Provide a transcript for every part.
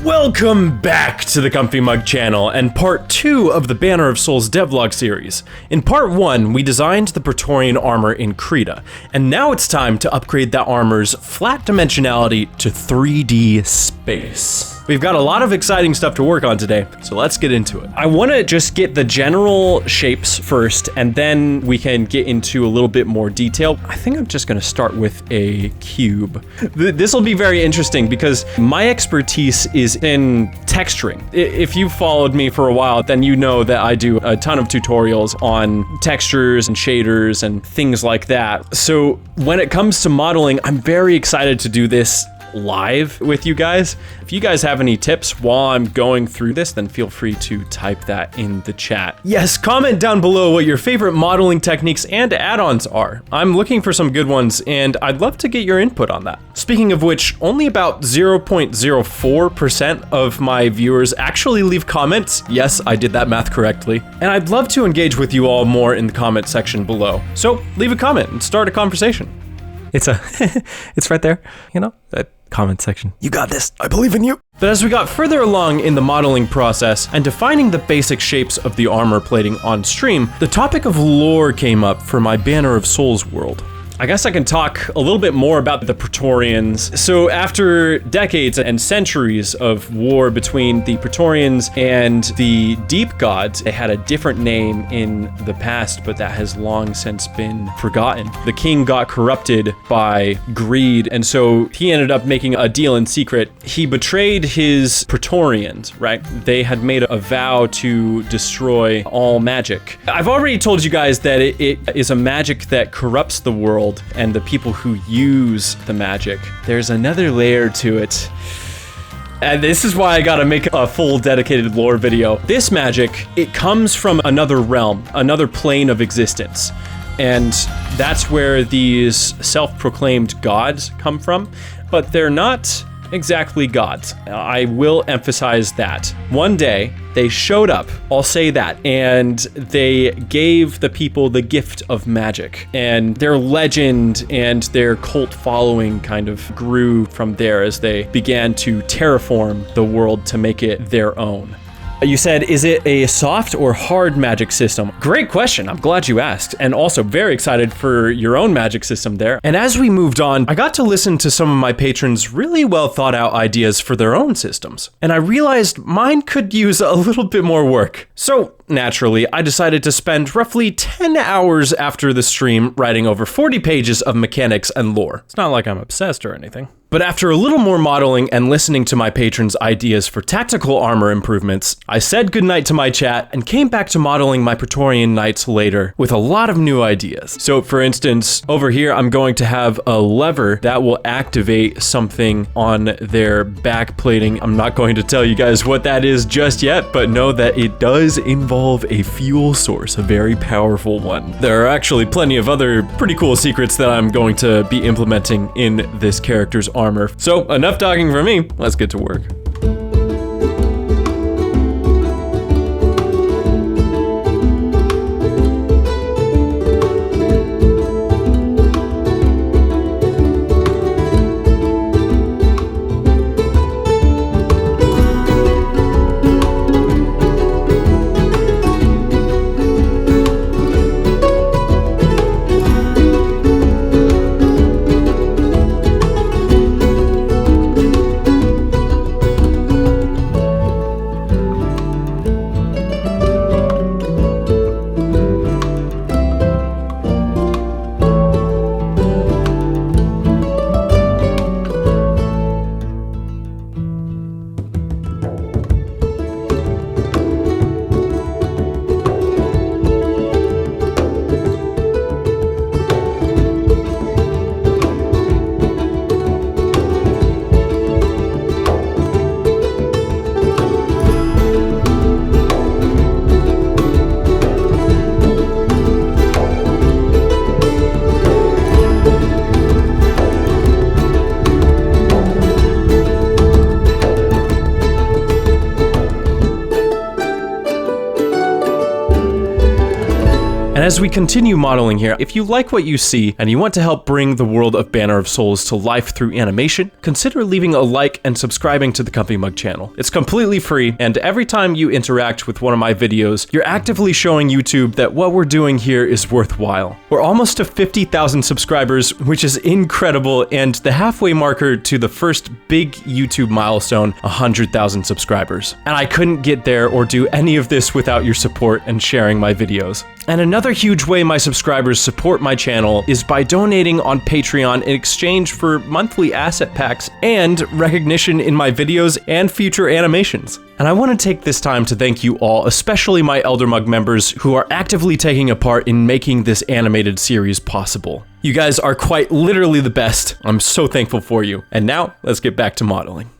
Welcome back to the Comfee Mug channel and part 2 of the Banner of Souls devlog series. In part 1, we designed the Praetorian armor in Creta, and now it's time to upgrade that armor's flat dimensionality to 3D space. We've got a lot of exciting stuff to work on today, so let's get into it. I want to just get the general shapes first, and then we can get into a little bit more detail. I think I'm just going to start with a cube. This will be very interesting because my expertise is in texturing. If you've followed me for a while, then you know that I do a ton of tutorials on textures and shaders and things like that. So when it comes to modeling, I'm very excited to do this live with you guys. If you guys have any tips while I'm going through this, then feel free to type that in the chat. Yes, comment down below what your favorite modeling techniques and add-ons are. I'm looking for some good ones, and I'd love to get your input on that. Speaking of which, only about 0.04% of my viewers actually leave comments. Yes, I did that math correctly. And I'd love to engage with you all more in the comment section below. So leave a comment and start a conversation. It's right there, you know, that comment section. You got this, I believe in you. But as we got further along in the modeling process and defining the basic shapes of the armor plating on stream, the topic of lore came up for my Banner of Souls world. I guess I can talk a little bit more about the Praetorians. So after decades and centuries of war between the Praetorians and the Deep Gods, they had a different name in the past, but that has long since been forgotten. The king got corrupted by greed, and so he ended up making a deal in secret. He betrayed his Praetorians, right? They had made a vow to destroy all magic. I've already told you guys that it is a magic that corrupts the world and the people who use the magic. There's another layer to it. And this is why I gotta make a full dedicated lore video. This magic, it comes from another realm, another plane of existence. And that's where these self-proclaimed gods come from, but they're not exactly gods. I will emphasize that. One day, they showed up, I'll say that, and they gave the people the gift of magic. And their legend and their cult following kind of grew from there as they began to terraform the world to make it their own. You said, is it a soft or hard magic system? Great question. I'm glad you asked. And also very excited for your own magic system there. And as we moved on, I got to listen to some of my patrons' really well thought out ideas for their own systems. And I realized mine could use a little bit more work. So naturally, I decided to spend roughly 10 hours after the stream writing over 40 pages of mechanics and lore. It's not like I'm obsessed or anything. But after a little more modeling and listening to my patrons' ideas for tactical armor improvements, I said goodnight to my chat and came back to modeling my Praetorian Knights later with a lot of new ideas. So for instance, over here, I'm going to have a lever that will activate something on their back plating. I'm not going to tell you guys what that is just yet, but know that it does involve a fuel source, a very powerful one. There are actually plenty of other pretty cool secrets that I'm going to be implementing in this character's armor. So enough talking for me, let's get to work. And as we continue modeling here, if you like what you see and you want to help bring the world of Banner of Souls to life through animation, consider leaving a like and subscribing to the Comfee Mug channel. It's completely free, and every time you interact with one of my videos, you're actively showing YouTube that what we're doing here is worthwhile. We're almost to 50,000 subscribers, which is incredible, and the halfway marker to the first big YouTube milestone, 100,000 subscribers. And I couldn't get there or do any of this without your support and sharing my videos. And another huge way my subscribers support my channel is by donating on Patreon in exchange for monthly asset packs and recognition in my videos and future animations. And I want to take this time to thank you all, especially my Elder Mug members who are actively taking a part in making this animated series possible. You guys are quite literally the best. I'm so thankful for you. And now, let's get back to modeling.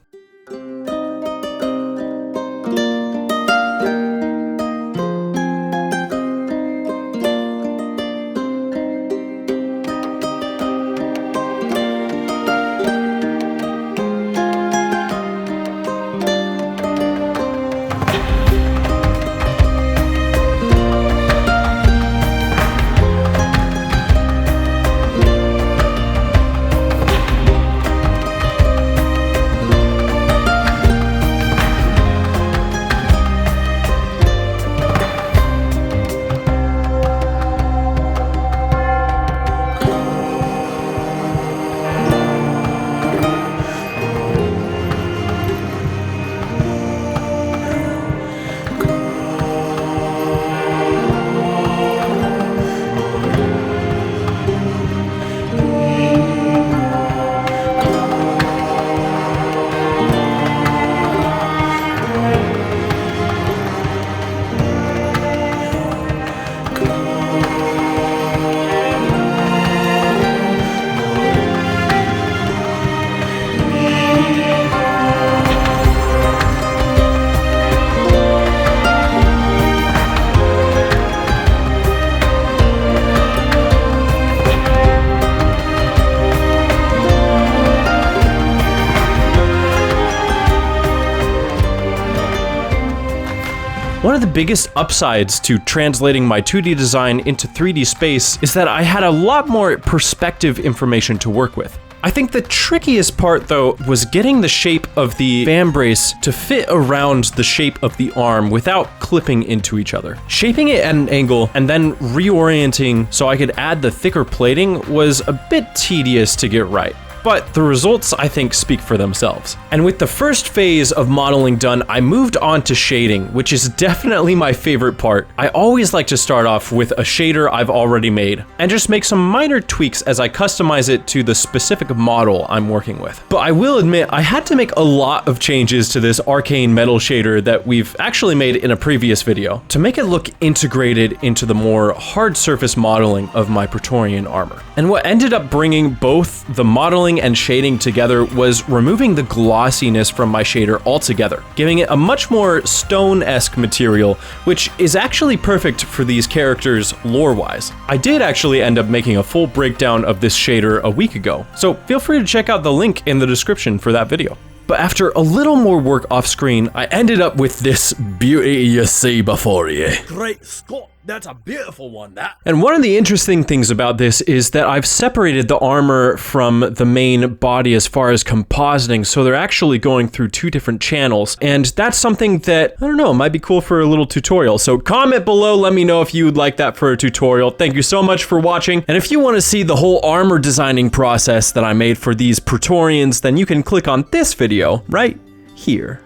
One of the biggest upsides to translating my 2D design into 3D space is that I had a lot more perspective information to work with. I think the trickiest part, though, was getting the shape of the fan brace to fit around the shape of the arm without clipping into each other. Shaping it at an angle and then reorienting so I could add the thicker plating was a bit tedious to get right. But the results, I think, speak for themselves. And with the first phase of modeling done, I moved on to shading, which is definitely my favorite part. I always like to start off with a shader I've already made, and just make some minor tweaks as I customize it to the specific model I'm working with. But I will admit, I had to make a lot of changes to this Arcane metal shader that we've actually made in a previous video, to make it look integrated into the more hard surface modeling of my Praetorian armor. And what ended up bringing both the modeling and shading together was removing the glossiness from my shader altogether, giving it a much more stone-esque material, which is actually perfect for these characters lore-wise. I did actually end up making a full breakdown of this shader a week ago, so feel free to check out the link in the description for that video. But after a little more work off screen, I ended up with this beauty you see before you. Great Scott, that's a beautiful one, that. And one of the interesting things about this is that I've separated the armor from the main body as far as compositing, so they're actually going through two different channels. And that's something that, I don't know, might be cool for a little tutorial. So comment below, let me know if you would like that for a tutorial. Thank you so much for watching. And if you want to see the whole armor designing process that I made for these Praetorians, then you can click on this video right here.